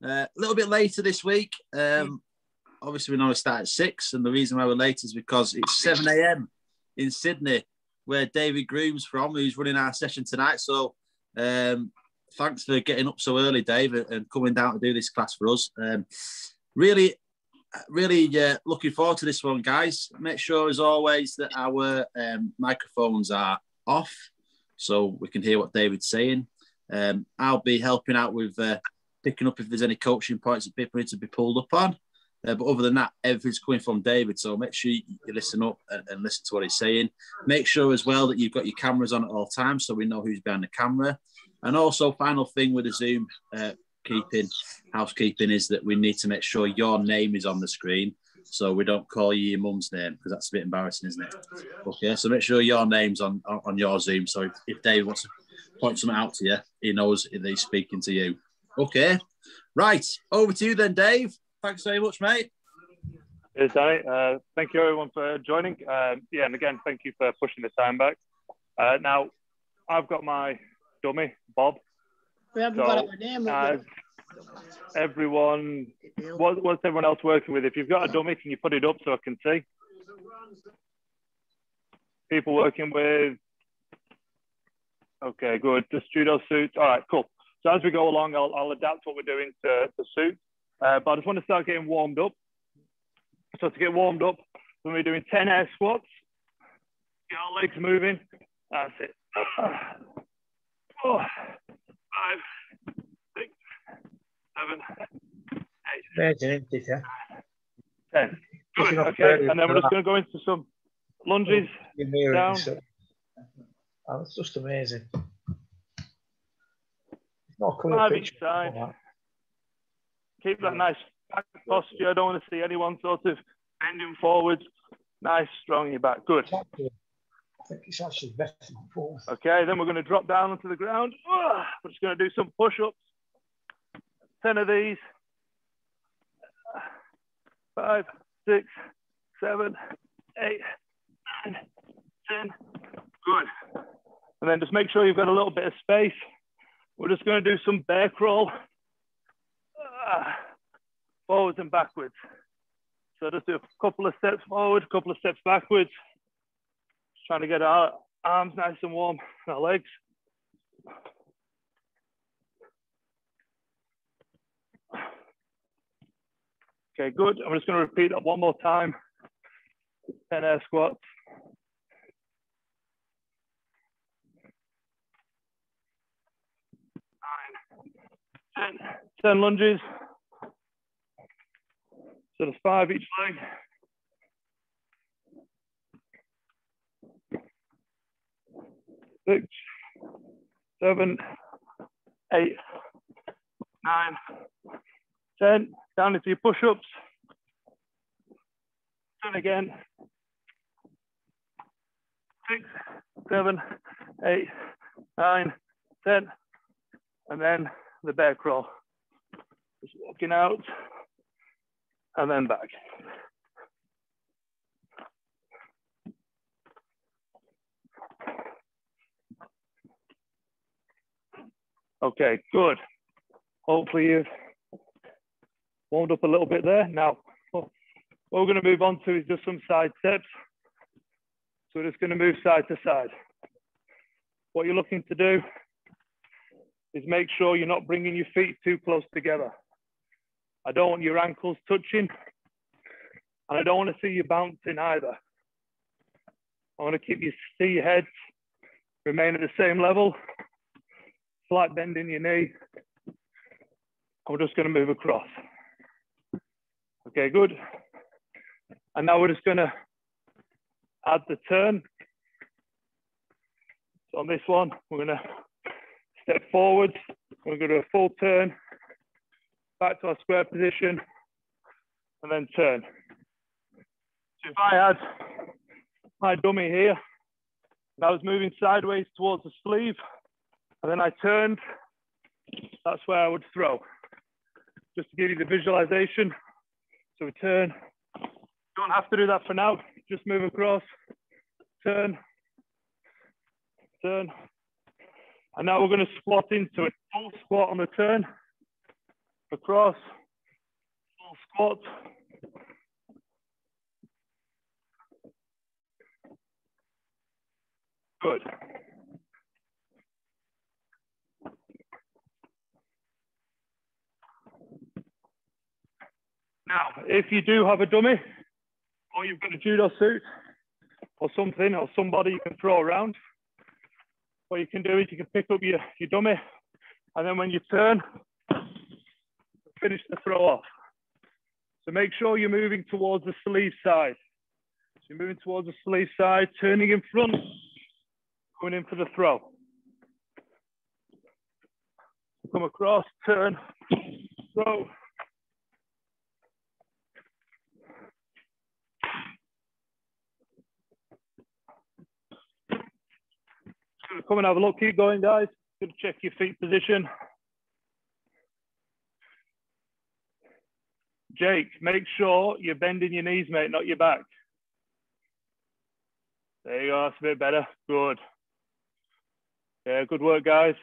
A little bit later this week. Obviously, we know we start at 6, and the reason why we're late is because it's 7 a.m. in Sydney, where David Groom's from, who's running our session tonight. So thanks for getting up so early, Dave, and coming down to do this class for us. Really looking forward to this one, guys. Make sure, as always, that our microphones are off so we can hear what David's saying. I'll be helping out with picking up if there's any coaching points that people need to be pulled up on. But other than that, everything's coming from David. So make sure you listen up and listen to what he's saying. Make sure as well that you've got your cameras on at all times so we know who's behind the camera. And also, final thing with the Zoom housekeeping is that we need to make sure your name is on the screen so we don't call you your mum's name, because that's a bit embarrassing, isn't it? Okay, so make sure your name's on your Zoom. So if Dave wants to point something out to you, he knows that he's speaking to you. Okay, right, over to you then, Dave. Thanks very much, mate. Yes, Danny. Thank you, everyone, for joining. And again, thank you for pushing the time back. Now, I've got my dummy, Bob. We haven't got our name. Everyone, what's everyone else working with? If you've got a dummy, can you put it up so I can see? People working with... Okay, good. The studio suits. All right, cool. So as we go along, I'll adapt what we're doing to suit. But I just want to start getting warmed up. So to get warmed up, when we're doing 10 air squats, get our legs moving. That's it. 4, 5, 6, 7, 8, 10. Good. Okay, and then we're just going to go into some lunges down. Oh, it's just amazing. It's not coming 5 each side. Keep that nice back posture. I don't want to see anyone sort of bending forwards. Nice, strong in your back. Good. I think it's actually better than forward. Okay, then we're going to drop down onto the ground. We're just going to do some push-ups. 10 of these. 5, 6, 7, 8, 9, 10. Good. And then just make sure you've got a little bit of space. We're just going to do some bear crawl. Forwards and backwards. So just do a couple of steps forward, a couple of steps backwards. Just trying to get our arms nice and warm, and our legs. Okay, good. I'm just going to repeat that one more time. 10 air squats. 10 lunges. So there's 5 each leg. 6, 7, 8, 9, 10. Down into your push-ups. 10 again. 6, 7, 8, 9, 10. And then the bear crawl. Just walking out and then back. Okay, good. Hopefully you've warmed up a little bit there. Now, what we're going to move on to is just some side steps. So we're just going to move side to side. What you're looking to do is make sure you're not bringing your feet too close together. I don't want your ankles touching, and I don't want to see you bouncing either. I want to see your heads remain at the same level, slight bend in your knee. And we're just going to move across. Okay, good. And now we're just going to add the turn. So on this one, we're going to step forward. We're going to do a full turn, back to our square position, and then turn. So if I had my dummy here, and I was moving sideways towards the sleeve, and then I turned, that's where I would throw. Just to give you the visualization. So we turn. Don't have to do that for now. Just move across, turn, turn. And now we're going to squat into it. Full squat on the turn. across, full squat. Good. Now, if you do have a dummy, or you've got a judo suit, or something, or somebody you can throw around, what you can do is you can pick up your dummy, and then when you turn, finish the throw off. So make sure you're moving towards the sleeve side. So you're moving towards the sleeve side, turning in front, going in for the throw. Come across, turn, throw. Come and have a look, keep going, guys. Good to check your feet position. Jake, make sure you're bending your knees, mate, not your back. There you go, that's a bit better. Good. Yeah, good work, guys.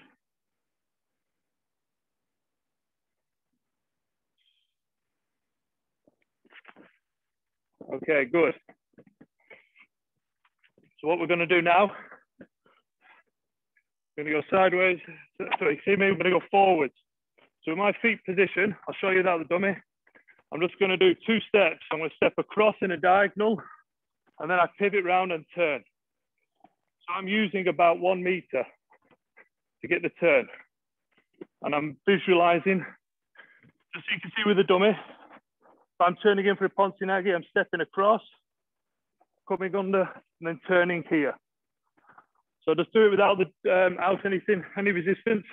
Okay, good. So what we're going to do now, we're going to go sideways. Sorry, see me? We're going to go forwards. So in my feet position, I'll show you that with the dummy. I'm just going to do 2 steps. I'm going to step across in a diagonal, and then I pivot round and turn. So I'm using about 1 meter to get the turn. And I'm visualizing, just so you can see with the dummy, if I'm turning in for a Pontinaghi, I'm stepping across, coming under, and then turning here. So just do it without any resistance.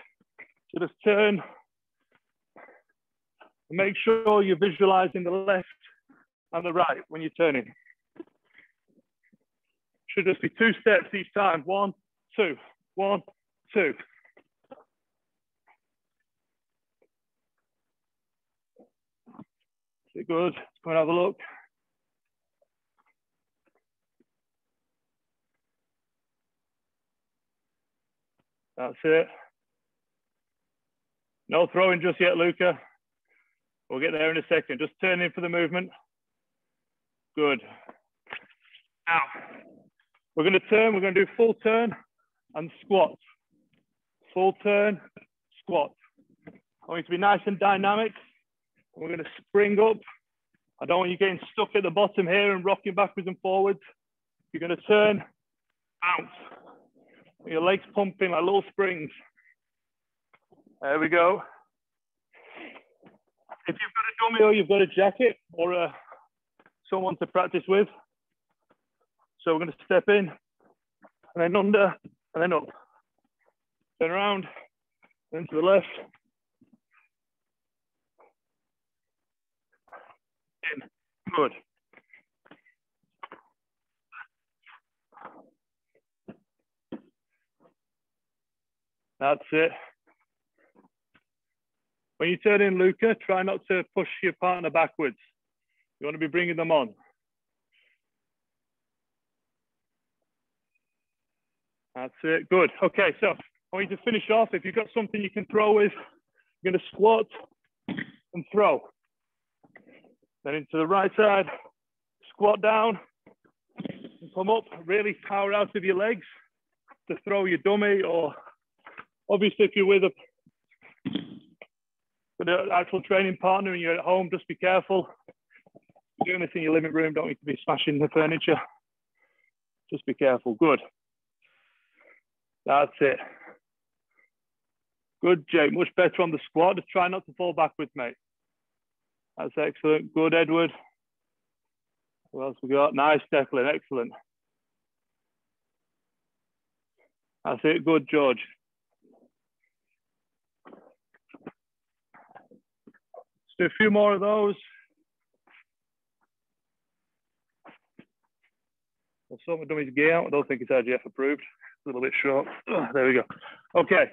So just turn. Make sure you're visualizing the left and the right when you're turning. Should just be 2 steps each time. 1, 2, 1, 2. Good. Let's go and have a look. That's it. No throwing just yet, Luca. We'll get there in a second. Just turn in for the movement. Good. Now, we're going to turn. We're going to do full turn and squat. Full turn, squat. I want you to be nice and dynamic. We're going to spring up. I don't want you getting stuck at the bottom here and rocking backwards and forwards. You're going to turn, bounce. Your legs pumping like little springs. There we go. If you've got a dummy or you've got a jacket or someone to practice with, so we're going to step in, and then under, and then up. Turn around, then to the left. In. Good. That's it. When you turn in, Luca, try not to push your partner backwards. You want to be bringing them on. That's it. Good. Okay, so I want you to finish off. If you've got something you can throw with, you're going to squat and throw. Then into the right side, squat down, and come up. Really power out of your legs to throw your dummy, or obviously if you're with an actual training partner and you're at home, just be careful. If you're doing this in your living room, don't need to be smashing the furniture. Just be careful. Good. That's it. Good, Jake. Much better on the squat. Just try not to fall backwards, mate. That's excellent. Good, Edward. What else we got? Nice, Declan. Excellent. That's it. Good, George. Let's do a few more of those. I'll sort my dummy's gear out. I don't think it's IGF approved. It's a little bit short. Oh, there we go. Okay.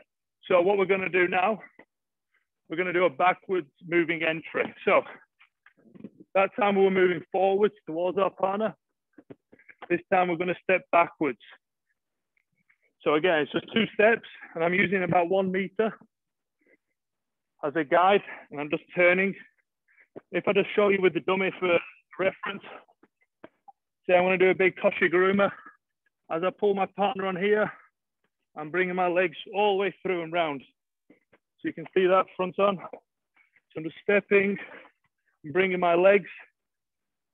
So what we're going to do now, we're going to do a backwards moving entry. So that time we were moving forwards towards our partner. This time we're going to step backwards. So again, it's just 2 steps, and I'm using about 1 meter as a guide, and I'm just turning. If I just show you with the dummy for reference, say I want to do a big Koshiguruma. As I pull my partner on here, I'm bringing my legs all the way through and round. So you can see that front on. So I'm just stepping and bringing my legs,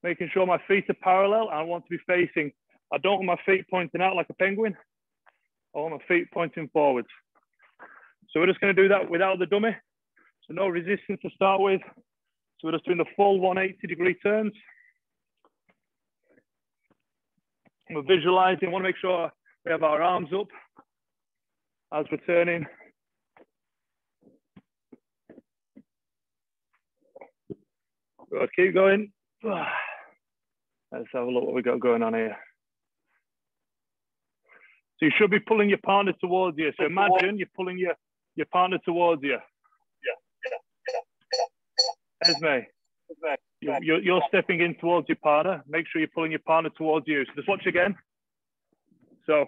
making sure my feet are parallel. I want to be facing. I don't want my feet pointing out like a penguin. I want my feet pointing forwards. So we're just going to do that without the dummy. So no resistance to start with. So we're just doing the full 180-degree turns. We're visualizing. I want to make sure we have our arms up as we're turning. Good, keep going. Let's have a look what we got going on here. So you should be pulling your partner towards you. So imagine you're pulling your partner towards you. Esme, you're stepping in towards your partner. Make sure you're pulling your partner towards you. So just watch again. So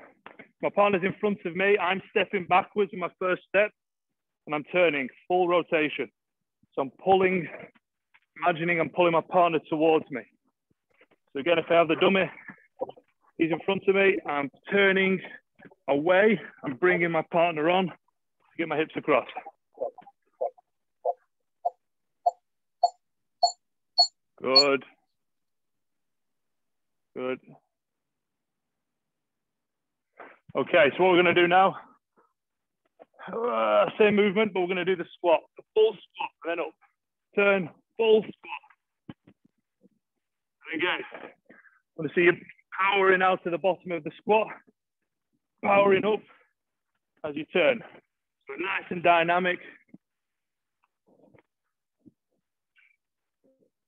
my partner's in front of me. I'm stepping backwards with my first step, and I'm turning, full rotation. So I'm pulling, imagining I'm pulling my partner towards me. So again, if I have the dummy, he's in front of me. I'm turning away. I'm bringing my partner on to get my hips across. Good. Good. Okay, so what we're going to do now, same movement, but we're going to do the squat. The full squat, then up. Turn, full squat. And again, I want to see you powering out to the bottom of the squat, powering up as you turn. So nice and dynamic.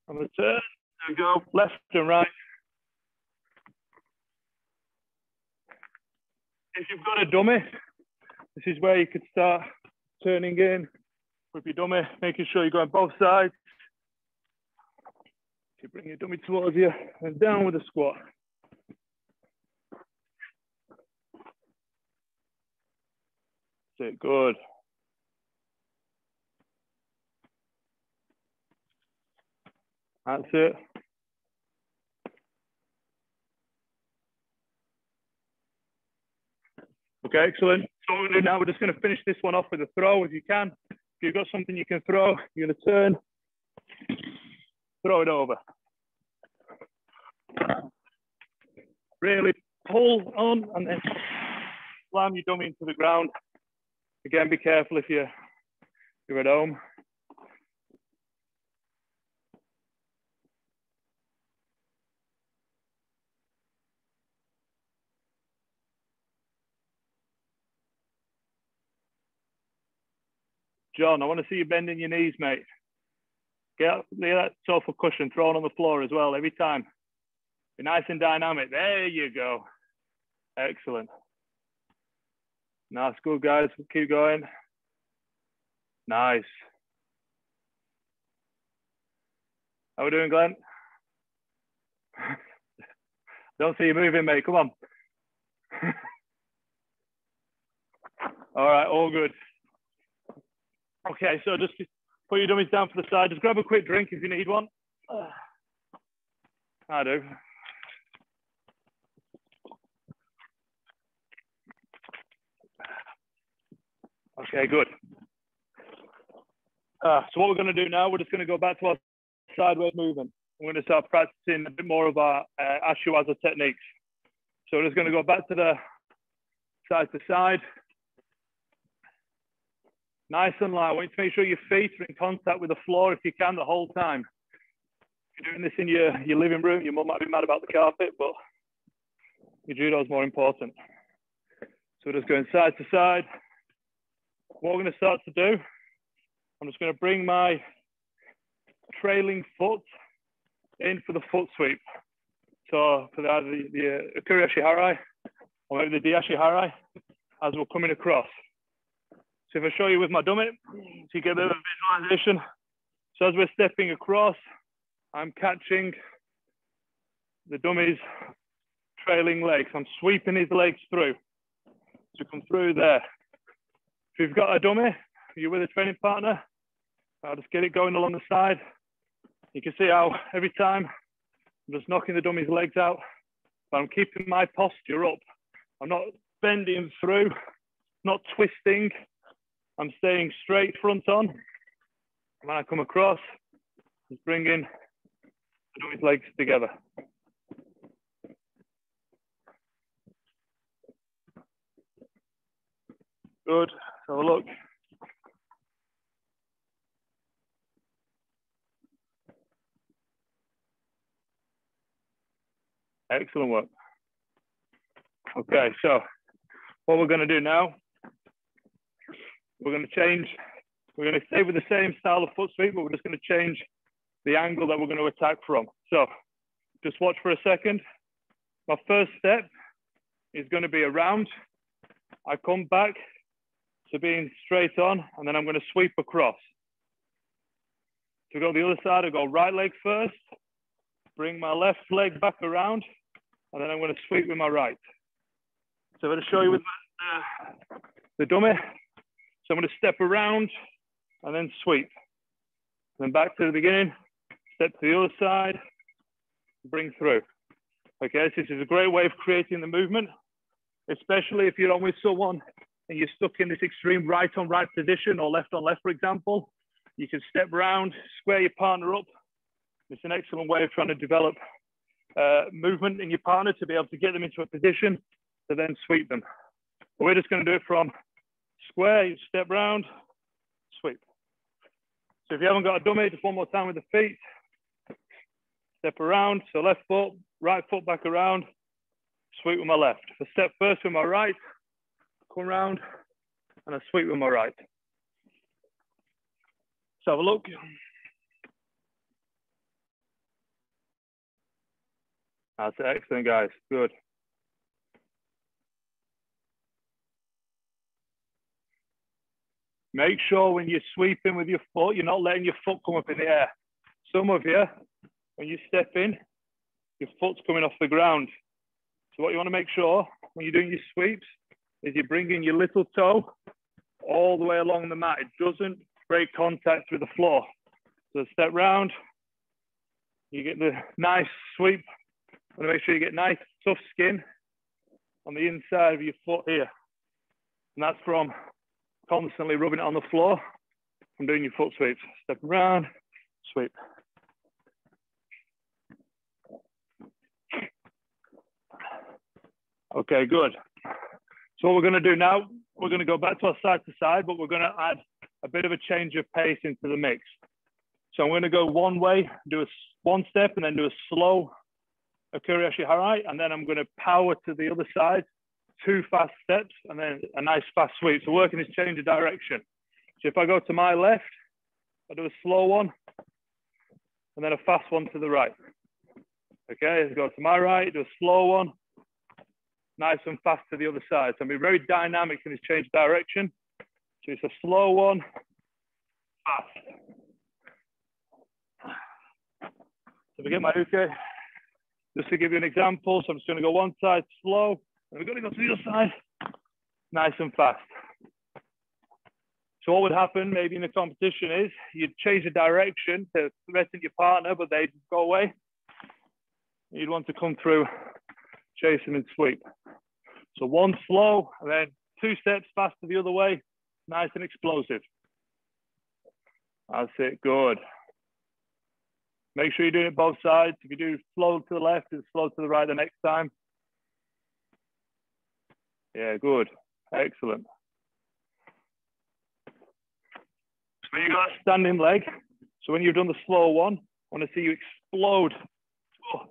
I'm going to turn, there we go, left and right. If you've got a dummy, this is where you could start turning in with your dummy, making sure you're going both sides. You bring your dummy towards you and down with the squat. That's it, good. That's it. Okay, excellent. So what we're going to do now, we're just going to finish this one off with a throw if you can. If you've got something you can throw, you're going to turn, throw it over. Really pull on and then slam your dummy into the ground. Again, be careful if you're at home. John, I want to see you bending your knees, mate. Get that sofa cushion thrown on the floor as well every time. Be nice and dynamic. There you go. Excellent. Nice, good guys. Keep going. Nice. How we doing, Glenn? Don't see you moving, mate. Come on. All right, all good. Okay, so just put your dummies down for the side. Just grab a quick drink if you need one. I do. Okay, good. So what we're going to do now, we're just going to go back to our sideways movement. We're going to start practicing a bit more of our Ashiwaza techniques. So we're just going to go back to the side to side. Nice and light. I want you to make sure your feet are in contact with the floor if you can the whole time. If you're doing this in your living room, your mum might be mad about the carpet, but your judo is more important. So we're just going side to side. What we're going to start to do, I'm just going to bring my trailing foot in for the foot sweep. So for the Kuriashi Harai or maybe the Diashi Harai as we're coming across. So if I show you with my dummy, so you get a bit of a visualization. So as we're stepping across, I'm catching the dummy's trailing legs. I'm sweeping his legs through to come through there. If you've got a dummy, you're with a training partner, I'll just get it going along the side. You can see how every time I'm just knocking the dummy's legs out, but I'm keeping my posture up. I'm not bending through, not twisting. I'm staying straight front on. When I come across, just bringing the dummy's legs together. Good. So look. Excellent work. Okay, so what we're going to do now, we're going to change. We're going to stay with the same style of foot sweep, but we're just going to change the angle that we're going to attack from. So just watch for a second. My first step is going to be around. I come back to being straight on, and then I'm going to sweep across. To go the other side, I go right leg first, bring my left leg back around, and then I'm going to sweep with my right. So I'm going to show you with the dummy. So I'm going to step around and then sweep. Then back to the beginning, step to the other side, bring through. Okay, so this is a great way of creating the movement, especially if you're on with someone and you're stuck in this extreme right on right position or left on left, for example. You can step around, square your partner up. It's an excellent way of trying to develop movement in your partner to be able to get them into a position to then sweep them. But we're just going to do it from square, you step round, sweep. So if you haven't got a dummy, just one more time with the feet. Step around, so left foot, right foot back around, sweep with my left. So step first with my right, come round, and I sweep with my right. So have a look. That's excellent, guys. Good. Make sure when you're sweeping with your foot, you're not letting your foot come up in the air. Some of you, when you step in, your foot's coming off the ground. So what you want to make sure when you're doing your sweeps is you're bringing your little toe all the way along the mat. It doesn't break contact with the floor. So step round, you get the nice sweep. You want to make sure you get nice tough skin on the inside of your foot here. And that's from constantly rubbing it on the floor from doing your foot sweeps. Step around, sweep. Okay, good. So what we're going to do now, we're going to go back to our side to side, but we're going to add a bit of a change of pace into the mix. So I'm going to go one way, do one step, and then do a slow Akuriashi Harai, and then I'm going to power to the other side, 2 fast steps, and then a nice fast sweep. So working this change of direction. So if I go to my left, I do a slow one, and then a fast one to the right. Okay, let's go to my right, do a slow one, nice and fast to the other side. So I'm being very dynamic in this change of direction. So it's a slow one, fast. So we get my uke. Just to give you an example, so I'm just going to go one side slow, and we're going to go to the other side, nice and fast. So what would happen maybe in a competition is you'd change the direction to threaten your partner, but they'd go away. You'd want to come through, chase them and sweep. So one slow, and then 2 steps fast to the other way, nice and explosive. That's it, good. Make sure you're doing it both sides. If you do slow to the left, it's slow to the right the next time. Yeah, good. Excellent. So you got a standing leg. So when you've done the slow one, I want to see you explode. Oh,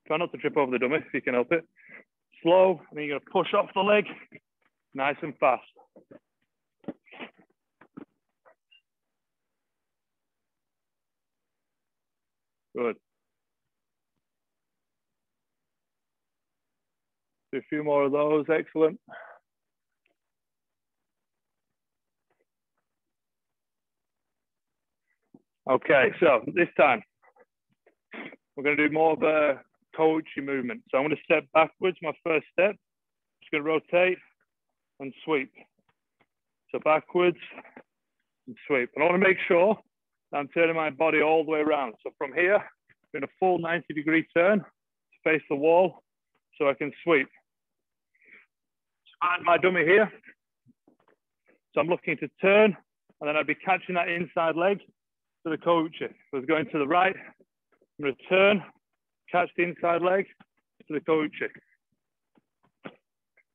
try not to trip over the dummy if you can help it. Slow, and then you're going to push off the leg, nice and fast. Good. Do a few more of those, excellent. Okay, so this time, we're going to do more of a coachy movement. So I'm going to step backwards, my first step. Just going to rotate and sweep. So backwards and sweep. And I want to make sure I'm turning my body all the way around. So from here, I'm in a full 90-degree turn to face the wall so I can sweep. Add my dummy here. So I'm looking to turn, and then I'd be catching that inside leg to the kochi. So I was going to the right, I'm going to turn, catch the inside leg to the kochi.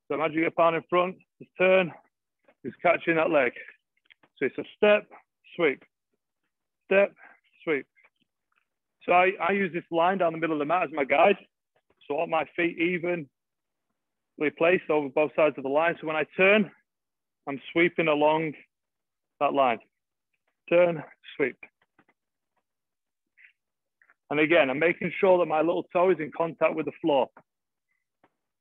So imagine your partner in front, just turn, just catching that leg. So it's a step, sweep, step, sweep. So I use this line down the middle of the mat as my guide. So I want my feet evenly placed over both sides of the line. So when I turn, I'm sweeping along that line. Turn, sweep. And again, I'm making sure that my little toe is in contact with the floor.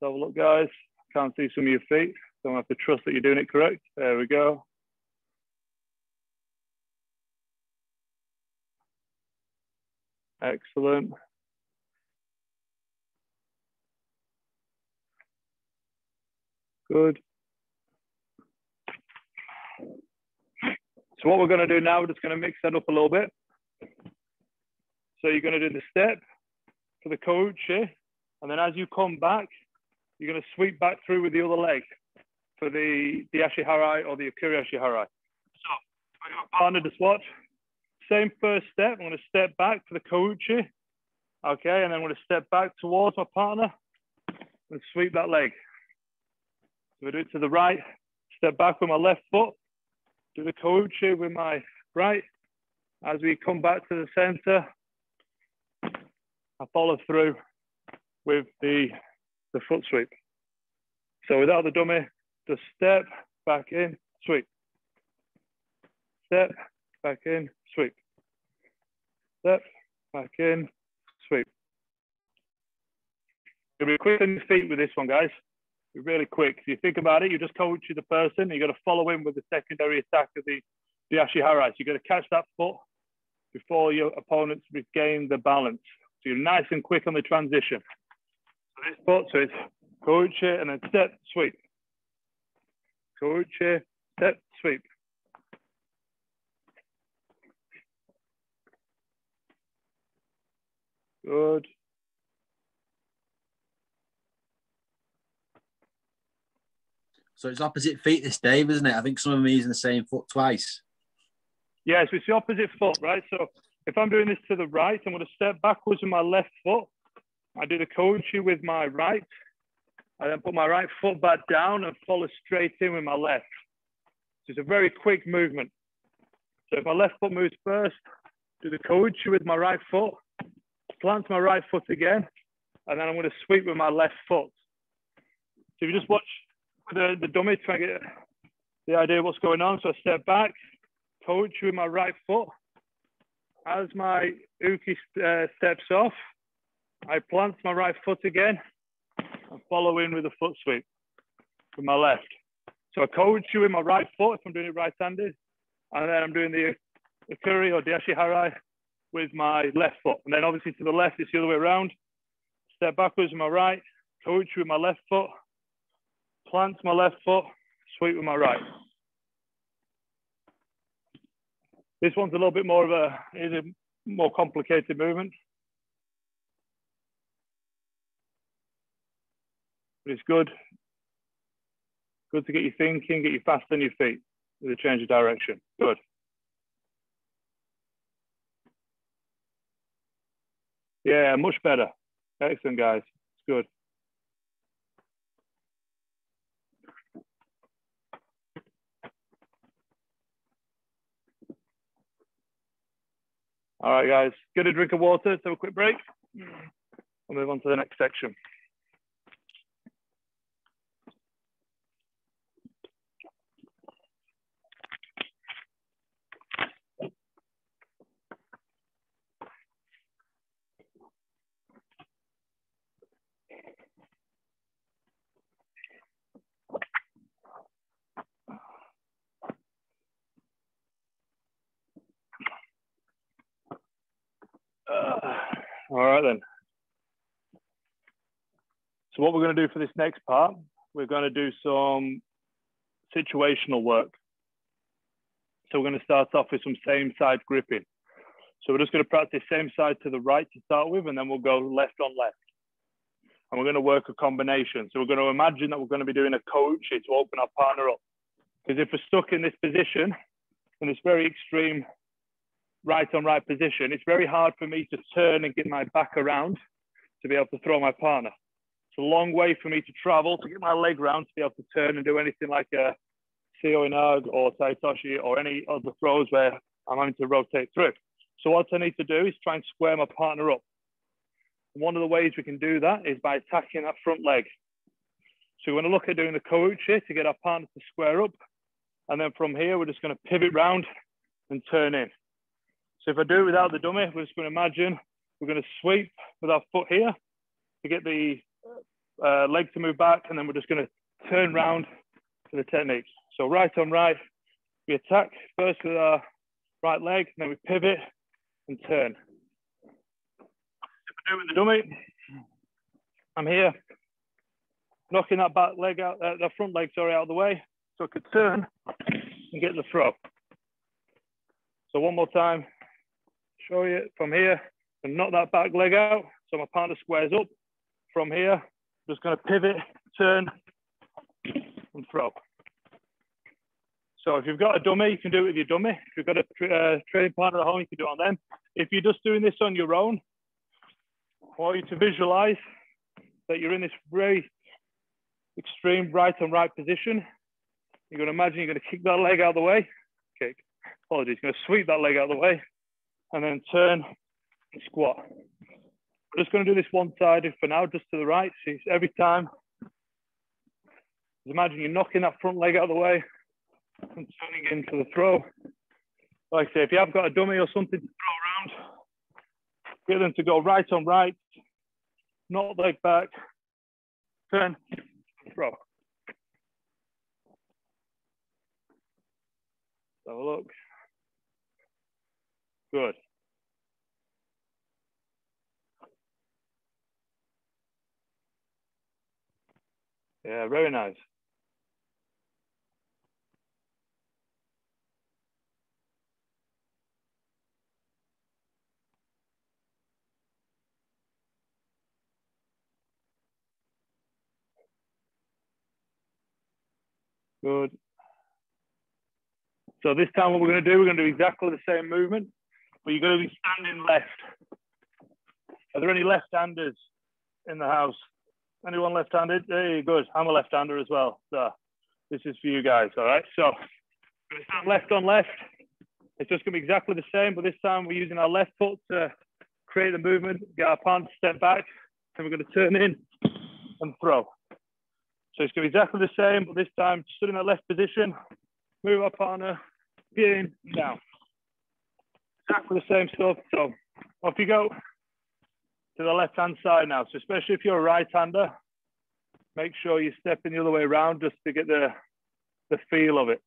So look, guys, can't see some of your feet. Don't have to trust that you're doing it correct. There we go. Excellent. Good. So what we're going to do now, we're just going to mix that up a little bit. So you're going to do the step for the kochi, and then as you come back, you're going to sweep back through with the other leg for the ashiharai or the akuri ashiharai. So for your partner, just watch. Same first step. I'm going to step back for the kochi, okay, and then I'm going to step back towards my partner and sweep that leg. So we do it to the right, step back with my left foot, do the kochi with my right. As we come back to the center, I follow through with the foot sweep. So without the dummy, just step back in, sweep. Step back in, sweep. Step back in, sweep. You'll be quick on your feet with this one, guys. Be really quick. If you think about it, you just coach the person, you've got to follow in with the secondary attack of the ashiharai. So you've got to catch that foot before your opponents regain the balance. So you're nice and quick on the transition. So this foot, so it's kochi and then step, sweep. Kochi, step, sweep. Good. So it's opposite feet this, Dave, isn't it? I think some of them are using the same foot twice. Yeah, so it's the opposite foot, right? So if I'm doing this to the right, I'm going to step backwards with my left foot. I do the kochi with my right. I then put my right foot back down and follow straight in with my left. So it's a very quick movement. So if my left foot moves first, do the kochi with my right foot, plant my right foot again, and then I'm going to sweep with my left foot. So if you just watch the dummy, try and get the idea of what's going on. So I step back, kochi with my right foot. As my uke steps off, I plant my right foot again and follow in with a foot sweep with my left. So I kochi with my right foot if I'm doing it right-handed, and then I'm doing the akuri or the ashiharai with my left foot. And then obviously to the left, it's the other way around. Step backwards with my right, kochi with my left foot, plant my left foot, sweep with my right. This one's a little bit more of a more complicated movement. But it's good. Good to get you thinking, get you fast on your feet with a change of direction. Good. Yeah, much better. Excellent, guys. It's good. All right, guys, get a drink of water, let's have a quick break. We'll move on to the next section. All right then. So what we're going to do for this next part, we're going to do some situational work. So we're going to start off with some same side gripping. So we're just going to practice same side to the right to start with, and then we'll go left on left. And we're going to work a combination. So we're going to imagine that we're going to be doing a co-uchi to open our partner up. Because if we're stuck in this position, in this very extreme right on right position, it's very hard for me to turn and get my back around to be able to throw my partner. It's a long way for me to travel to get my leg round to be able to turn and do anything like a Seo Inag or Taitoshi or any other throws where I'm having to rotate through. So what I need to do is try and square my partner up. One of the ways we can do that is by attacking that front leg. So we're going to look at doing the ko-uchi to get our partner to square up. And then from here, we're just going to pivot round and turn in. So if I do it without the dummy, we're just going to imagine we're going to sweep with our foot here to get the leg to move back. And then we're just going to turn round to the techniques. So right on right, we attack first with our right leg, and then we pivot and turn. If I do it with the dummy, I'm here, knocking that back leg out, the front leg, sorry, out of the way, so I could turn and get the throw. So one more time, show you from here, and knock that back leg out, so my partner squares up. From here, just going to pivot, turn, and throw. So if you've got a dummy, you can do it with your dummy. If you've got a training partner at home, you can do it on them. If you're just doing this on your own, I want you to visualize that you're in this very extreme right on right position. You're going to imagine you're going to kick that leg out of the way. Kick. Apologies. You're going to sweep that leg out of the way and then turn and squat. We're just going to do this one-sided for now, just to the right. So every time, imagine you're knocking that front leg out of the way and turning into the throw. Like I say, if you have got a dummy or something to throw around, get them to go right on right, knock leg back, turn, throw. Have a look. Good. Yeah, very nice. Good. So this time what we're going to do, we're going to do exactly the same movement, but you're going to be standing left. Are there any left-handers in the house? Anyone left-handed? Hey, good. I'm a left-hander as well. So this is for you guys, all right? So we're going to stand left on left. It's just going to be exactly the same, but this time we're using our left foot to create the movement, get our partner to step back, and we're going to turn in and throw. So it's going to be exactly the same, but this time stood in that left position, move our partner, get in, down. Exactly the same stuff. So off you go to the left-hand side now. So especially if you're a right-hander, make sure you're stepping the other way around just to get the feel of it.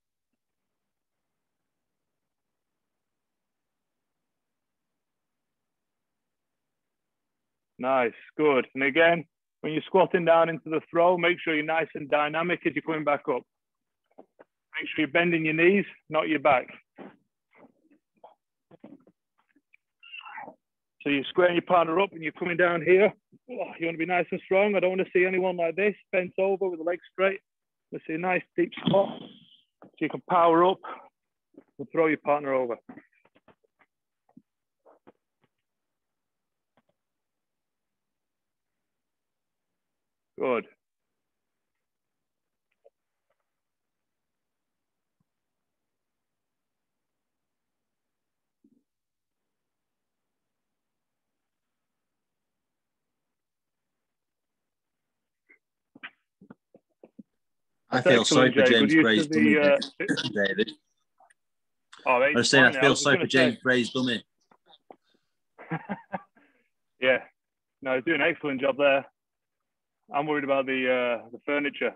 Nice, good. And again, when you're squatting down into the throw, make sure you're nice and dynamic as you're coming back up. Make sure you're bending your knees, not your back. So you're squaring your partner up and you're coming down here. Oh, you want to be nice and strong. I don't want to see anyone like this, bent over with the legs straight. Let's see a nice deep squat. So you can power up and throw your partner over. Good. I feel sorry for James Bray's dummy, David. Oh, I was saying I feel sorry for James Bray's dummy. Yeah, no, he's doing an excellent job there. I'm worried about the furniture.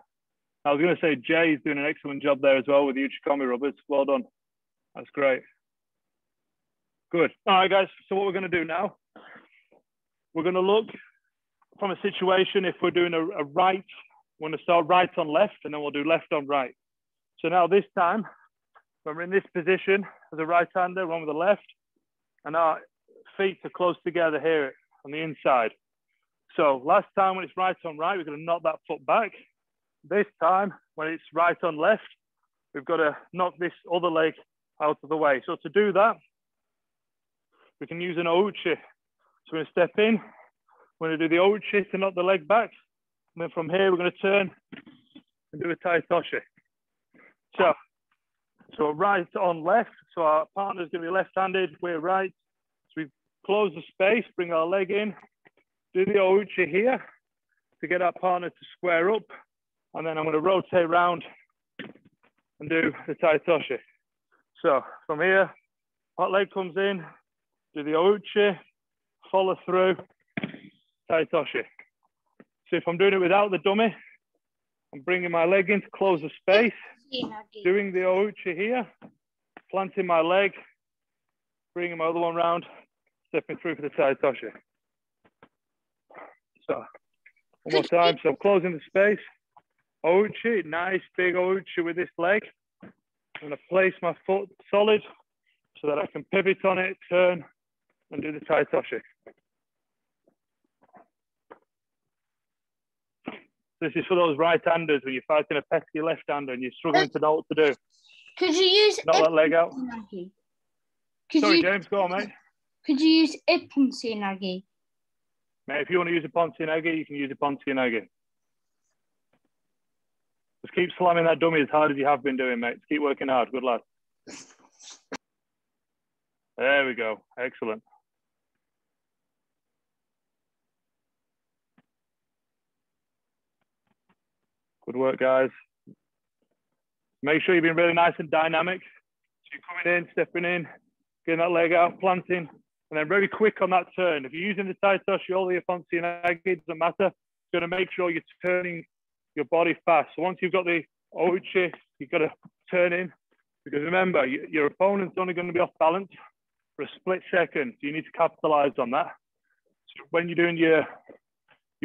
I was going to say Jay's doing an excellent job there as well with the Uchikomi rubbers. Well done. That's great. Good. All right, guys. So what we're going to do now, we're going to look from a situation if we're doing a right. We're going to start right on left, and then we'll do left on right. So now this time, when we're in this position as a right-hander, one with the left, and our feet are close together here on the inside. So last time when it's right on right, we're going to knock that foot back. This time when it's right on left, we've got to knock this other leg out of the way. So to do that, we can use an ouchi. So we're going to step in, we're going to do the ouchi to knock the leg back. And then from here, we're going to turn and do a taitoshi. So right on left. So our partner's going to be left-handed, we're right. So we close the space, bring our leg in, do the ouchi here to get our partner to square up. And then I'm going to rotate around and do the taitoshi. So from here, hot leg comes in, do the ouchi, follow through, taitoshi. So if I'm doing it without the dummy, I'm bringing my leg in to close the space, doing the ouchi here, planting my leg, bringing my other one round, stepping through for the taitoshi. So one more time. So closing the space, ouchi, nice big ouchi with this leg. I'm going to place my foot solid so that I can pivot on it, turn, and do the taitoshi. This is for those right-handers when you're fighting a pesky left-hander and you're struggling to know what to do. Could you use Knock that leg out. Sorry, James, go on, mate. Could you use Ipponsi Nagi? Mate, if you want to use a Ponzi Nagi, you can use a Ponzi Nagi. Just keep slamming that dummy as hard as you have been doing, mate. Just keep working hard. Good lad. There we go. Excellent. Good work, guys. Make sure you're being really nice and dynamic. So you're coming in, stepping in, getting that leg out, planting, and then very quick on that turn. If you're using the taitoshi or the Ponzi Nagi, it doesn't matter. You're going to make sure you're turning your body fast. So once you've got the ouchi, you've got to turn in. Because remember, your opponent's only going to be off balance for a split second. So you need to capitalize on that. So when you're doing your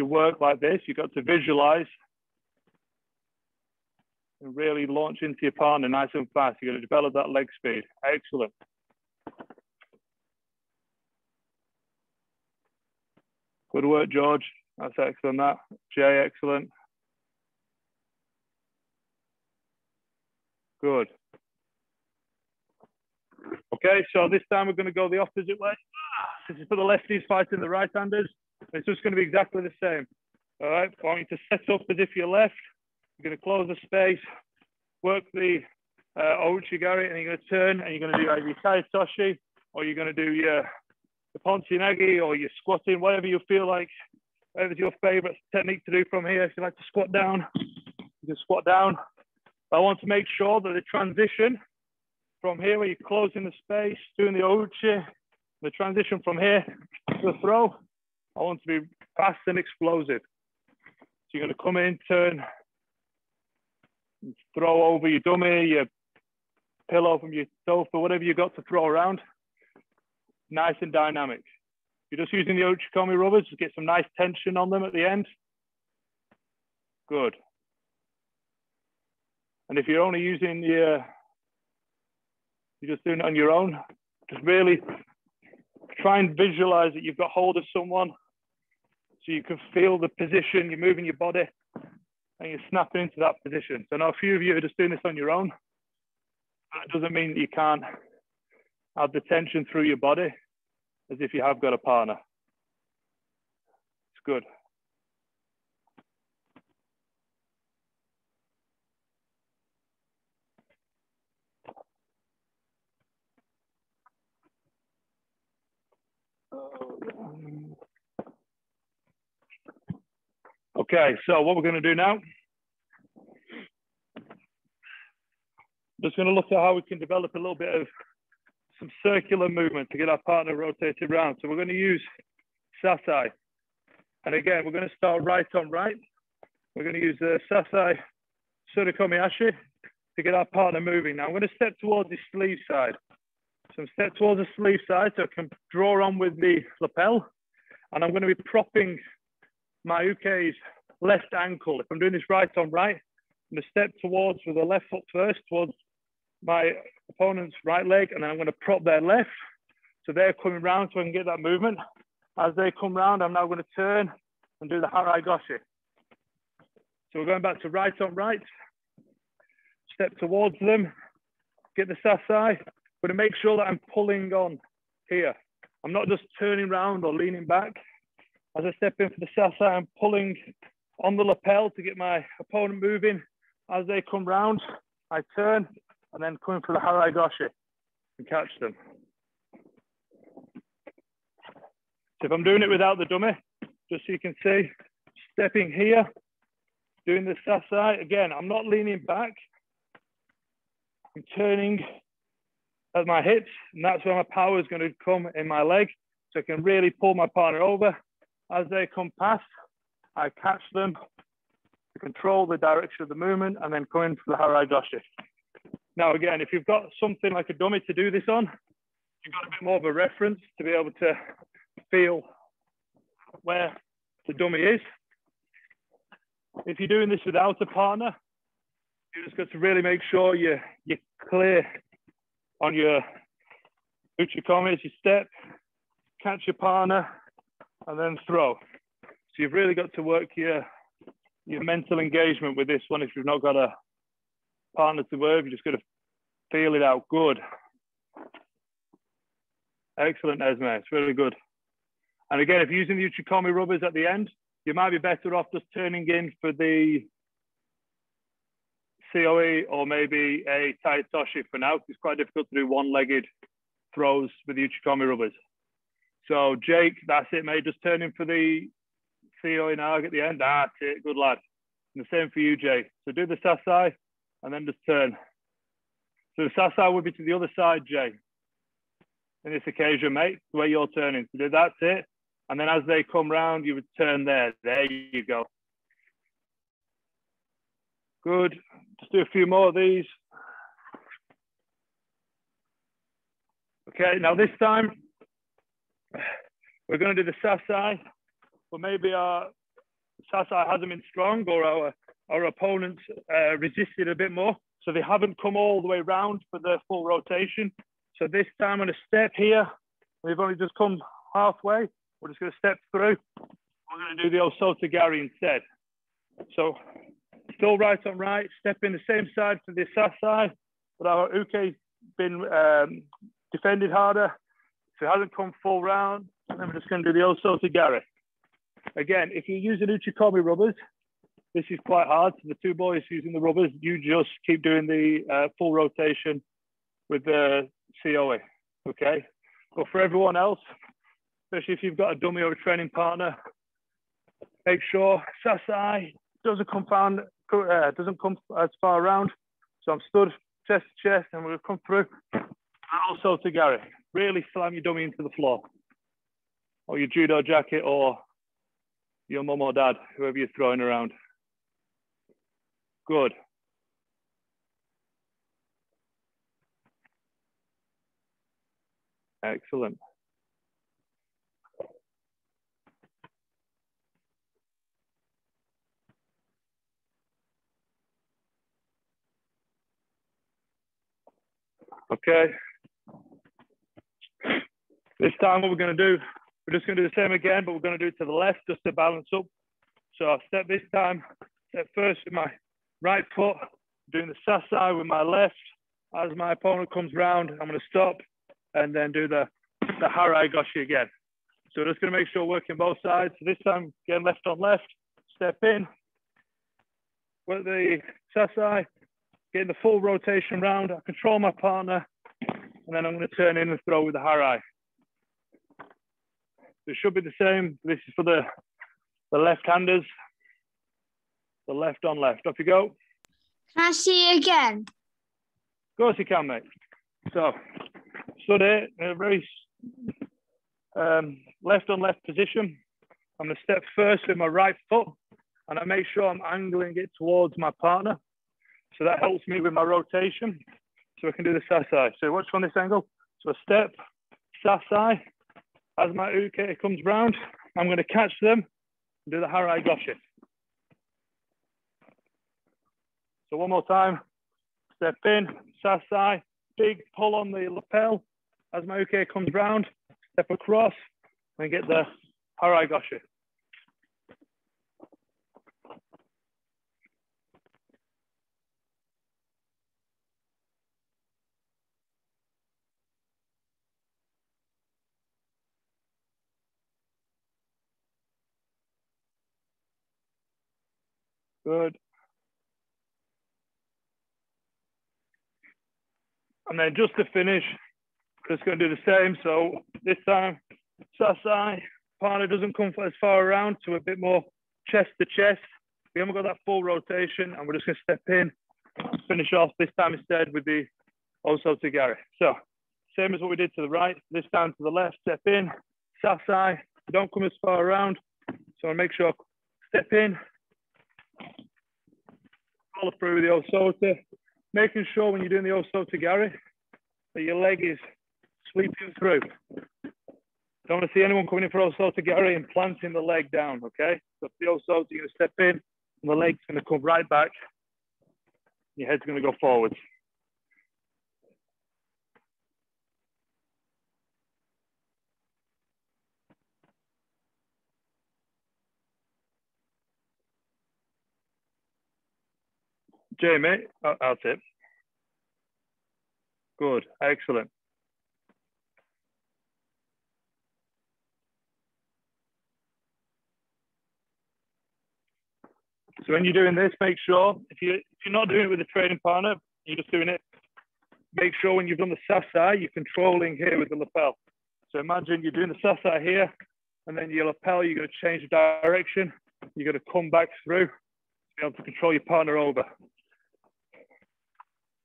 work like this, you've got to visualize and really launch into your partner nice and fast. You're going to develop that leg speed. Excellent. Good work, George. That's excellent. That Jay, excellent. Good. Okay, so this time we're going to go the opposite way. This is for the lefties fighting the right-handers. It's just going to be exactly the same. All right, I want you to set up as if you're left. You're going to close the space, work the ouchigari, and you're going to turn, and you're going to do either your taitoshi, or you're going to do your Ponzi Nagi, or your squatting, whatever you feel like, whatever's your favorite technique to do from here. If you like to squat down, you can squat down. But I want to make sure that the transition from here, where you're closing the space, doing the ouchi, the transition from here to the throw, I want to be fast and explosive. So you're going to come in, turn, throw over your dummy, your pillow from your sofa, whatever you've got to throw around. Nice and dynamic. You're just using the uchikomi rubbers to get some nice tension on them at the end. Good. And if you're only using you're just doing it on your own, just really try and visualize that you've got hold of someone so you can feel the position, you're moving your body and you're snapping into that position. So now a few of you are just doing this on your own. That doesn't mean that you can't have the tension through your body as if you have got a partner. It's good. Okay, so what we're going to do now, just going to look at how we can develop a little bit of some circular movement to get our partner rotated around. So we're going to use sasai. And again, we're going to start right on right. We're going to use the sasai surikomi ashi to get our partner moving. Now I'm going to step towards the sleeve side. So I'm step towards the sleeve side so I can draw on with the lapel. And I'm going to be propping my uke's left ankle. If I'm doing this right on right, I'm going to step towards with the left foot first, towards my opponent's right leg, and then I'm going to prop their left. So they're coming round so I can get that movement. As they come round, I'm now going to turn and do the harai goshi. So we're going back to right on right, step towards them, get the sasai. I'm going to make sure that I'm pulling on here. I'm not just turning round or leaning back. As I step in for the sasai, I'm pulling on the lapel to get my opponent moving. As they come round, I turn and then come in for the harai goshi and catch them. So if I'm doing it without the dummy, just so you can see, stepping here, doing the sasai. Again, I'm not leaning back. I'm turning at my hips, and that's where my power is going to come in my leg. So I can really pull my partner over. As they come past, I catch them to control the direction of the movement and then come in for the harai goshi. Now, again, if you've got something like a dummy to do this on, you've got a bit more of a reference to be able to feel where the dummy is. If you're doing this without a partner, you just got to really make sure you're clear on your uchikomi as you step, catch your partner, and then throw. So you've really got to work your mental engagement with this one. If you've not got a partner to work, you just got to feel it out. Good. Excellent, Esme. It's really good. And again, if you're using the uchikomi rubbers at the end, you might be better off just turning in for the COE or maybe a taitoshi for now, because it's quite difficult to do one-legged throws with the uchikomi rubbers. So Jake, that's it, mate. Just turn in for the COE now at the end. That's it, good lad. And the same for you, Jake. So do the sasai and then just turn. So the sasai would be to the other side, Jay. In this occasion, mate, the way you're turning. So that's it. And then as they come round, you would turn there. There you go. Good. Just do a few more of these. Okay, now this time, we're going to do the sasai, but maybe our sasai hasn't been strong or our opponents resisted a bit more. So they haven't come all the way round for the full rotation. So this time I'm going to step here. We've only just come halfway. We're just going to step through. We're going to do the osotogari instead. So still right on right, step in the same side for the sasai, but our uke's been defended harder. So it hasn't come full round. And then we're just going to do the osotogari. Again, if you're using uchikomi rubbers, this is quite hard. So the two boys using the rubbers, you just keep doing the full rotation with the COE, okay? But for everyone else, especially if you've got a dummy or a training partner, make sure sasai doesn't come as far around. So I'm stood chest to chest and we're going to come through. And also to Gary, really slam your dummy into the floor or your judo jacket or your mum or dad, whoever you're throwing around. Good. Excellent. Okay. This time what we're going to do, we're just going to do the same again, but we're going to do it to the left just to balance up. So I'll step this time, step first with my right foot, doing the sasai with my left. As my opponent comes round, I'm going to stop and then do the harai goshi again. So just going to make sure we're working both sides. So this time, again, left on left, step in, work the sasai, getting the full rotation round. I control my partner, and then I'm going to turn in and throw with the harai. So it should be the same. This is for the left-handers. The left on left. Off you go. Can I see it again? Of course you can, mate. So, stood here in a very left on left position. I'm going to step first with my right foot, and I make sure I'm angling it towards my partner. So that helps me with my rotation. So I can do the sasai. So watch from this angle. So a step, sasai. As my uke comes round, I'm going to catch them and do the harai goshi. So one more time. Step in, sasai, big pull on the lapel, As my uke comes round, step across and get the harai goshi. Good. And then just to finish, just going to do the same. So this time, sasai, partner doesn't come as far around, so a bit more chest to chest. We haven't got that full rotation, and we're just going to step in, finish off this time instead with the oso tagari. So same as what we did to the right, this time to the left, step in, sasai, don't come as far around. So I make sure, step in, follow through with the osota, making sure when you're doing the oso tagari that your leg is sweeping through. Don't want to see anyone coming in for oso tagari and planting the leg down, okay? So the osota, you're going to step in, and the leg's going to come right back. Your head's going to go forwards. Jamie, that's it. Good, excellent. So when you're doing this, make sure, if you're not doing it with a training partner, you're just doing it, make sure when you've done the sasai, you're controlling here with the lapel. So imagine you're doing the sasai here, and then your lapel, you're going to change the direction. You're going to come back through to be able to control your partner over.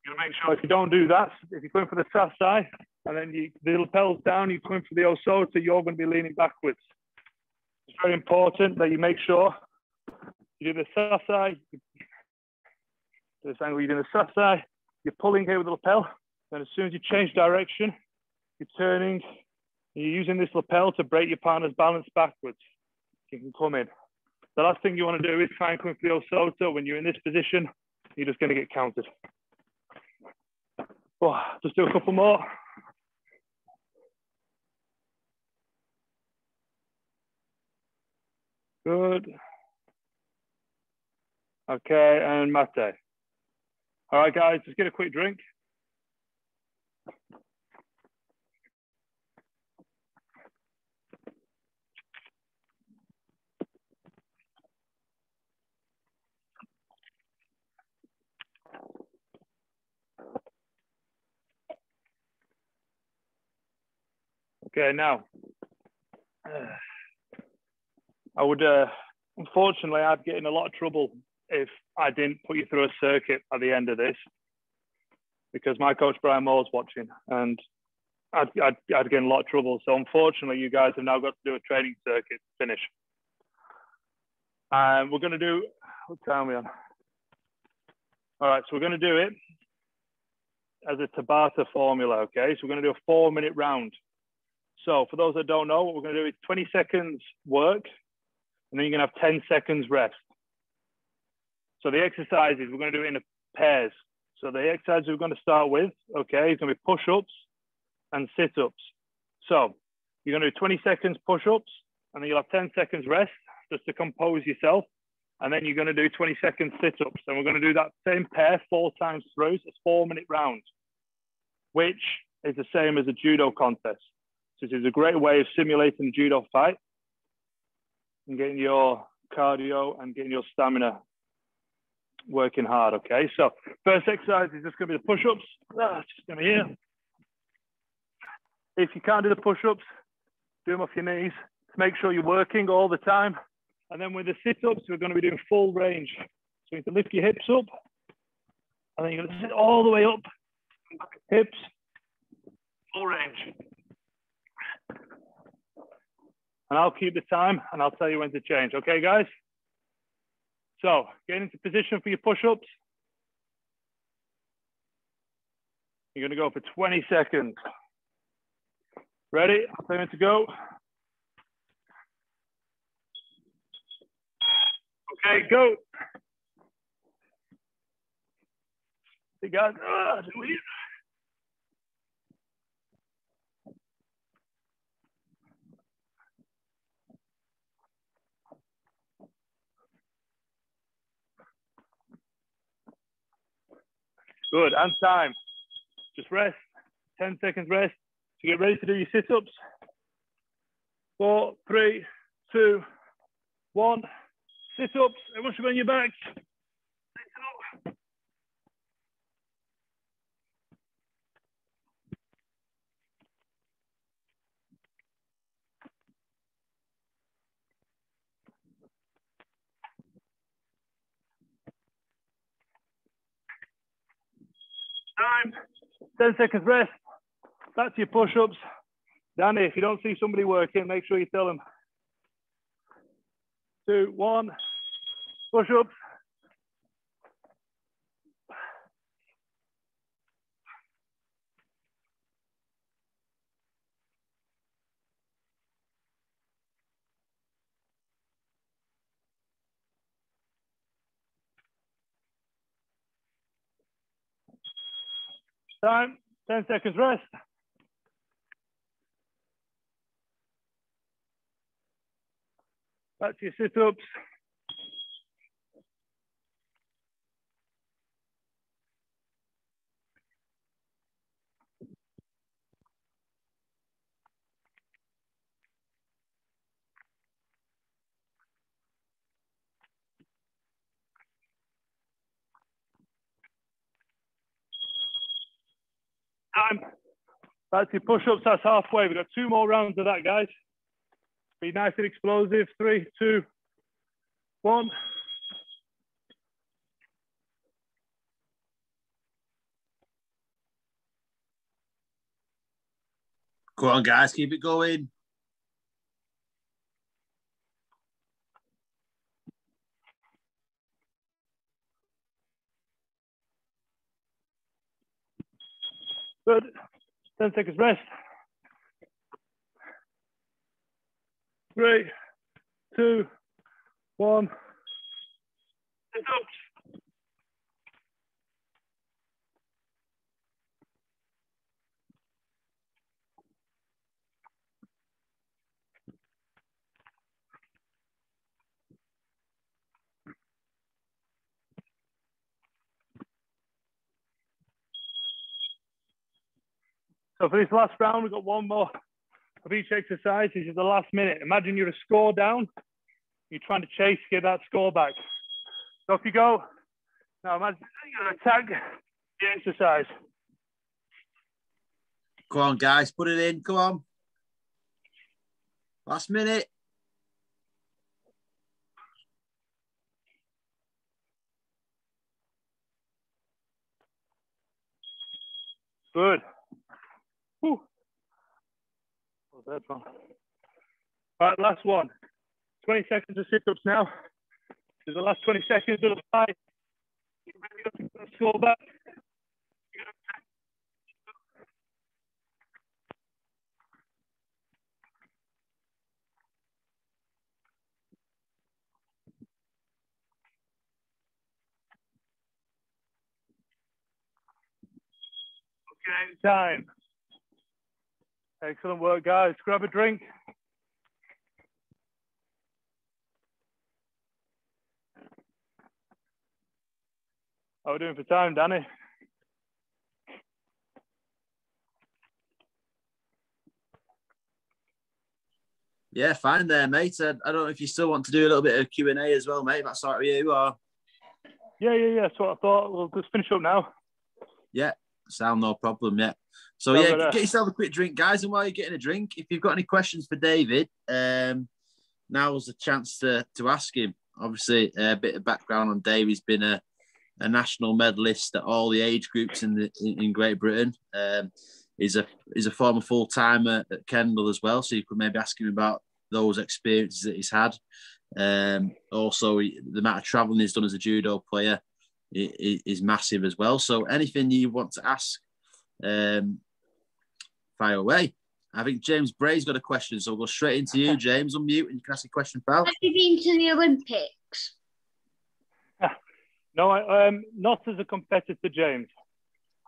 You're going to make sure if you don't do that, if you're going for the sasai, and then the lapel's down, you're going for the osota, you're going to be leaning backwards. It's very important that you make sure you do the sasai, this angle, you're doing the sasai, you're pulling here with the lapel, then as soon as you change direction, you're turning, and you're using this lapel to break your partner's balance backwards. You can come in. The last thing you want to do is try and come for the osota. When you're in this position, you're just going to get counted. Oh, just do a couple more. Good. Okay, and mate. All right, guys, just get a quick drink. Okay, now, I would, unfortunately, I'd get in a lot of trouble if I didn't put you through a circuit at the end of this, because my coach Brian Moore's watching, and I'd get in a lot of trouble. So unfortunately, you guys have now got to do a training circuit to finish. And we're going to do, what time are we on? All right, so we're going to do it as a Tabata formula, okay? So we're going to do a 4-minute round. So for those that don't know, what we're going to do is 20 seconds work, and then you're going to have 10 seconds rest. So the exercises, we're going to do it in pairs. So the exercises we're going to start with, okay, is going to be push-ups and sit-ups. So you're going to do 20 seconds push-ups, and then you'll have 10 seconds rest just to compose yourself. And then you're going to do 20 seconds sit-ups. And we're going to do that same pair 4 times through. So it's a 4-minute round, which is the same as a judo contest. So this is a great way of simulating a judo fight and getting your cardio and getting your stamina working hard, okay? So first exercise is just going to be the push-ups. Just going to be here. If you can't do the push-ups, do them off your knees. Make sure you're working all the time. And then with the sit-ups, we're going to be doing full range. So you can lift your hips up, and then you're going to sit all the way up, hips, full range. And I'll keep the time, and I'll tell you when to change. Okay, guys? So get into position for your push-ups. You're going to go for 20 seconds. Ready? I'll tell you when to go. Okay, go. Hey, guys. Good, and time. Just rest, 10 seconds rest. So get ready to do your sit-ups. 4, 3, 2, 1. Sit-ups, everyone should be on your back. Sit up. Time, 10 seconds rest. Back to your push-ups. Danny, if you don't see somebody working, make sure you tell them. 2, 1, push-ups. Time, 10 seconds rest. Back to your sit-ups. Time. Back to your push-ups, that's halfway. We've got 2 more rounds of that, guys. Be nice and explosive. 3, 2, 1. Go on, guys, keep it going. Good. 10 seconds rest. 3, 2, 1. Sit-ups. So for this last round, we've got 1 more of each exercise. This is the last minute. Imagine you're a score down. You're trying to chase, get that score back. So off you go. Now imagine you're going to attack the exercise. Go on, guys, put it in. Come on. Last minute. Good. Whew. Oh, that's wrong. All right, last one. 20 seconds of sit-ups now. This is the last 20 seconds of the fight. Score back. Okay, time. Excellent work, guys. Grab a drink. How are we doing for time, Danny? Yeah, fine there, mate. I don't know if you still want to do a little bit of Q&A as well, mate. That's all right with you, or? Yeah. That's what I thought. We'll just finish up now. Yeah, sound no problem, yeah. So, Sounds yeah, like get yourself a quick drink, guys. And while you're getting a drink, if you've got any questions for David, now's the chance to ask him. Obviously, a bit of background on Dave. He's been a national medalist at all the age groups in Great Britain. He's a former full-timer at Kendal as well, so you could maybe ask him about those experiences that he's had. Also, the amount of travelling he's done as a judo player is massive as well. So anything you want to ask, fire away. I think James Bray's got a question, so we'll go straight into you, James. Unmute and you can ask a question, pal. Have you been to the Olympics? No, not as a competitor, James.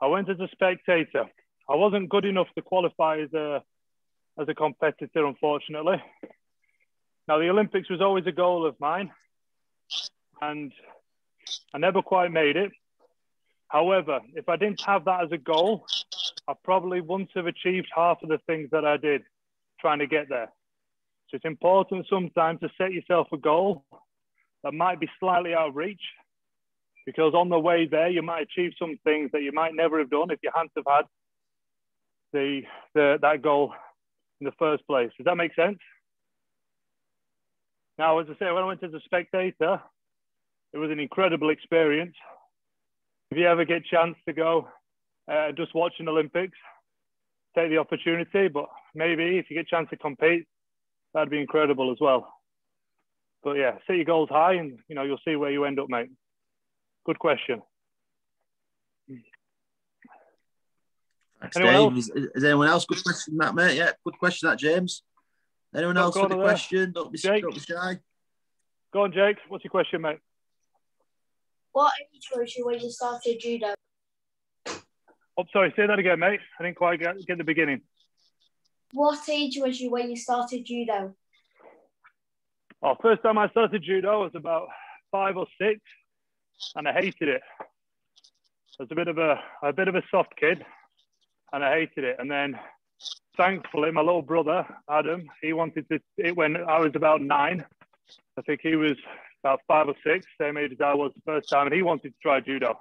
I went as a spectator. I wasn't good enough to qualify as a competitor, unfortunately. Now, the Olympics was always a goal of mine, and I never quite made it. However, if I didn't have that as a goal, I probably wouldn't have achieved half of the things that I did trying to get there. So it's important sometimes to set yourself a goal that might be slightly out of reach, because on the way there, you might achieve some things that you might never have done if you hadn't have had that goal in the first place. Does that make sense? Now, as I say, when I went as a spectator, it was an incredible experience. If you ever get a chance to go just watch an Olympics, take the opportunity, but maybe if you get a chance to compete, that'd be incredible as well. But yeah, set your goals high and you'll see where you end up, mate. Good question. Thanks, Dave. Is anyone else? Good question, that, mate. Yeah, good question, that, James. Anyone else with a question? Don't be shy. Go on, Jake. What's your question, mate? What age was you when you started judo? Oh, sorry, say that again, mate. I didn't quite get the beginning. What age was you when you started judo? Oh, first time I started judo, I was about 5 or 6, and I hated it. I was a bit of a soft kid, and I hated it. And then, thankfully, my little brother Adam, he wanted it when I was about 9. I think he was about 5 or 6, same age as I was the first time, and he wanted to try judo.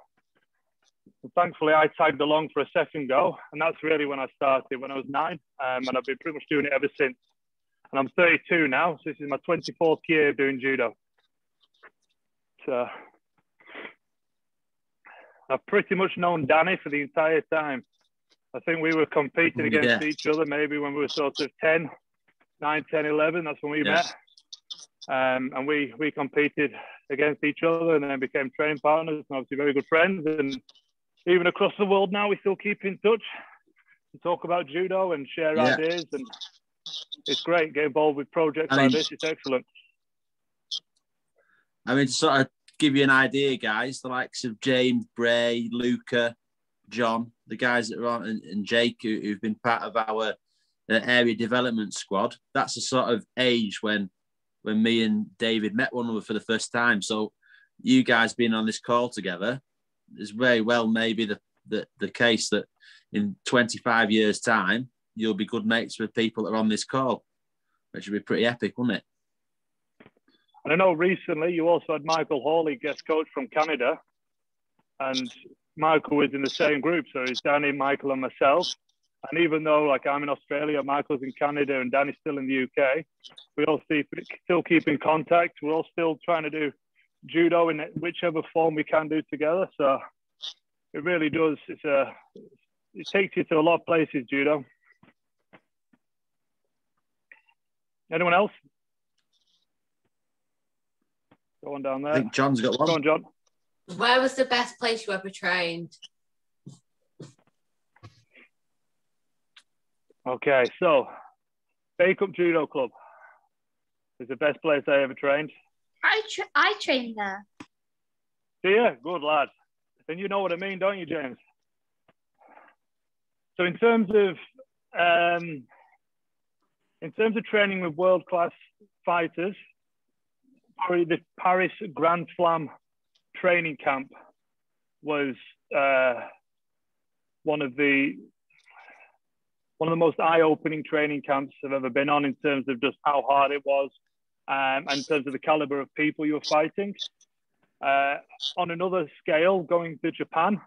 And thankfully, I tagged along for a second go, and that's really when I started, when I was 9, and I've been pretty much doing it ever since. And I'm 32 now, so this is my 24th year doing judo. So I've pretty much known Danny for the entire time. I think we were competing against each other maybe when we were sort of 9, 10, 11, that's when we met. And we competed against each other and then became training partners and obviously very good friends. And even across the world now, we still keep in touch and talk about judo and share ideas. And it's great, get involved with projects like this. It's excellent. I mean, to sort of give you an idea, guys, the likes of James, Bray, Luca, John, the guys that are on, and Jake, who've been part of our area development squad, that's the sort of age when me and David met one another for the first time. So you guys being on this call together is very well maybe the case that in 25 years' time, you'll be good mates with people that are on this call, which would be pretty epic, wouldn't it? And I know recently you also had Michael Hawley, guest coach from Canada, and Michael was in the same group. So it's Danny, Michael, and myself. And even though, like, I'm in Australia, Michael's in Canada, and Danny's still in the UK, we all still keep in contact. We're all still trying to do judo in whichever form we can do together. So it really does. It takes you to a lot of places, judo. Anyone else? Go on down there. I think John's got one. Go on, John. Where was the best place you ever trained? Okay, so Bake Up Judo Club is the best place I ever trained. I trained there. Do you? Good lad. Then you know what I mean, don't you, James? So in terms of training with world-class fighters, the Paris Grand Slam training camp was one of the most eye-opening training camps I've ever been on in terms of just how hard it was and in terms of the caliber of people you were fighting. On another scale, going to Japan.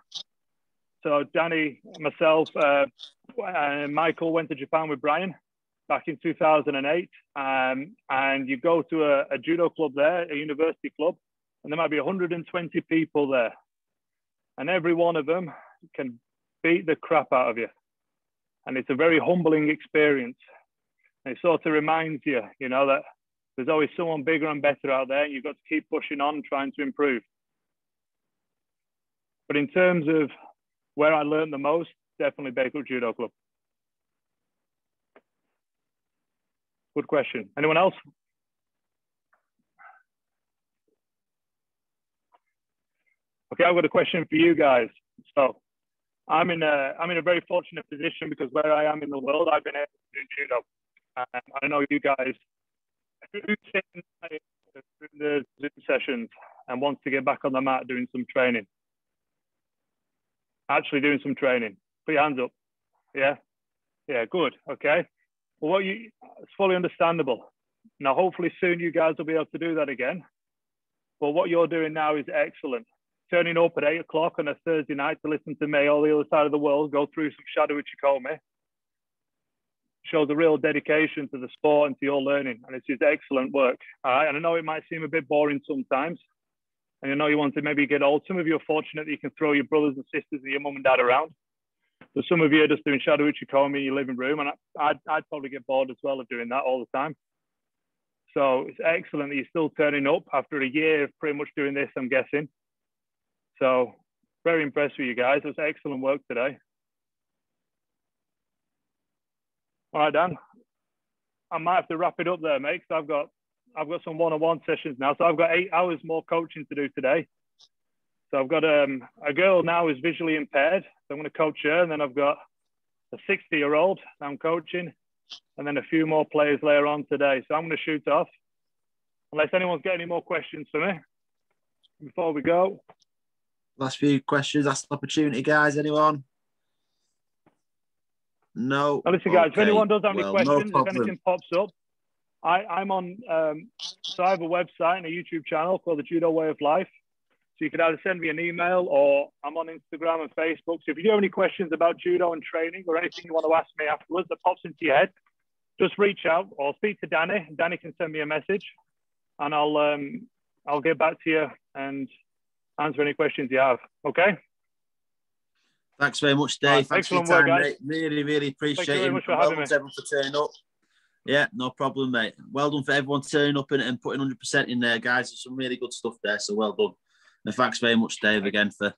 So Danny, myself, and Michael went to Japan with Brian back in 2008. And you go to a judo club there, a university club, and there might be 120 people there. And every one of them can beat the crap out of you. And it's a very humbling experience. And it sort of reminds you, that there's always someone bigger and better out there. And you've got to keep pushing on, trying to improve. But in terms of where I learned the most, definitely Bake Up Judo Club. Good question. Anyone else? Okay, I've got a question for you guys. So I'm in a very fortunate position because where I am in the world, I've been able to do judo. I know you guys who in the Zoom sessions and wants to get back on the mat doing some training. actually doing some training? Put your hands up. Yeah? Yeah, good. Okay. Well, it's fully understandable. Now, hopefully soon you guys will be able to do that again. But what you're doing now is excellent. Turning up at 8 o'clock on a Thursday night to listen to me, all the other side of the world, go through some shadow Uchikomi, shows a real dedication to the sport and to your learning. And it's just excellent work. All right. And I know it might seem a bit boring sometimes. And I know you want to maybe get old. Some of you are fortunate that you can throw your brothers and sisters and your mum and dad around. But some of you are just doing shadow Uchikomi in your living room. And I'd probably get bored as well of doing that all the time. So it's excellent that you're still turning up after a year of pretty much doing this, I'm guessing. So very impressed with you guys. It's excellent work today. All right, Dan. I might have to wrap it up there, mate, because I've got some one-on-one sessions now. So I've got 8 hours more coaching to do today. So I've got a girl now who's visually impaired. So I'm going to coach her. And then I've got a 60-year-old I'm coaching. And then a few more players later on today. So I'm going to shoot off. Unless anyone's got any more questions for me before we go. Last few questions. Last opportunity, guys. Anyone? No. Now listen, guys, okay. if anyone does have any questions, no if anything pops up, I'm on, so I have a website and a YouTube channel called The Judo Way of Life. So you can either send me an email or I'm on Instagram and Facebook. So if you do have any questions about judo and training or anything you want to ask me afterwards that pops into your head, just reach out or speak to Danny. Danny can send me a message and I'll get back to you and answer any questions you have. Okay? Thanks very much, Dave. Right, thanks for your time, mate. Really, really appreciate it. Well done for everyone for turning up. Yeah, no problem, mate. Well done for everyone turning up and putting 100% in there, guys. There's some really good stuff there, so well done. And thanks very much, Dave, again for